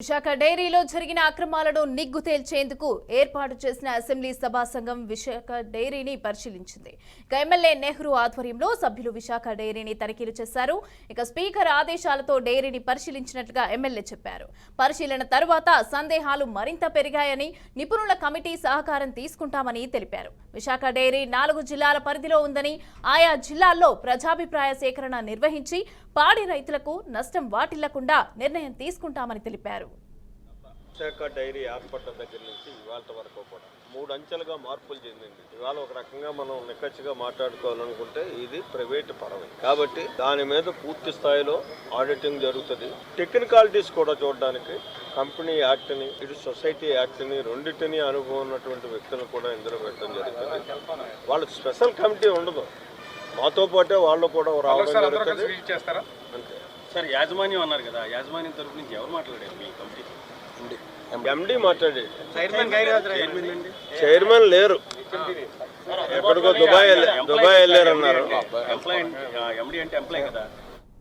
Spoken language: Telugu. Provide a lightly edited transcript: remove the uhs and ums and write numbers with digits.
విశాఖ డైరీలో జరిగిన అక్రమాలను నిగ్గు తేల్చేందుకు ఏర్పాటు చేసిన అసెంబ్లీ సభా సంఘం విశాఖ డైరీని పరిశీలించింది. ఇక ఎమ్మెల్యే నెహ్రూ ఆధ్వర్యంలో సభ్యులు విశాఖ డైరీని తనిఖీలు చేశారు. ఇక స్పీకర్ ఆదేశాలతో డైరీని పరిశీలించినట్లుగా ఎమ్మెల్యే చెప్పారు. పరిశీలన తరువాత సందేహాలు మరింత పెరిగాయని నిపుణుల కమిటీ సహకారం తీసుకుంటామని తెలిపారు. విశాఖ డైరీ 4 జిల్లాల పరిధిలో ఉందని ఆయా జిల్లాల్లో ప్రజాభిప్రాయ సేకరణ నిర్వహించి పాడి రైతులకు నష్టం వాటిల్లకుండా నిర్ణయం తీసుకుంటామని తెలిపారు. విశాఖ డైరీ ఏర్పడ్డ దగ్గర నుంచి ఇవాళ వరకు కూడా 3 అంచెలుగా మార్పులు చెందింది. ఇవాళ ఒక రకంగా మనం నిక్కచ్చిగా మాట్లాడుకోవాలనుకుంటే ఇది ప్రైవేట్ పరమే కాబట్టి దాని మీద పూర్తి స్థాయిలో ఆడిటింగ్ జరుగుతుంది. టెక్నికాలిటీస్ కూడా చూడడానికి కంపెనీ యాక్ట్ని ఇటు సొసైటీ యాక్ట్ని రెండింటినీ అనుభవం ఉన్నటువంటి వ్యక్తులను కూడా ఇందులో పెట్టడం జరుగుతుంది. వాళ్ళకి స్పెషల్ కమిటీ ఉండదు, మాతో పాటే వాళ్ళు కూడా రావడం జరుగుతుంది. అంతే సార్, యాజమాన్యం అన్నారు కదా, యాజమాన్యం తరఫు నుంచి ఎవరు మాట్లాడారు మీ కమిటీ? ఎండి మాట్లాడేది, చైర్మన్ లేరు, ఎక్కడికో దుబాయ్ వెళ్ళారు అన్నారు. ఎంప్లాయ్ ఎండి అంటే ఎంప్లాయ్ కదా.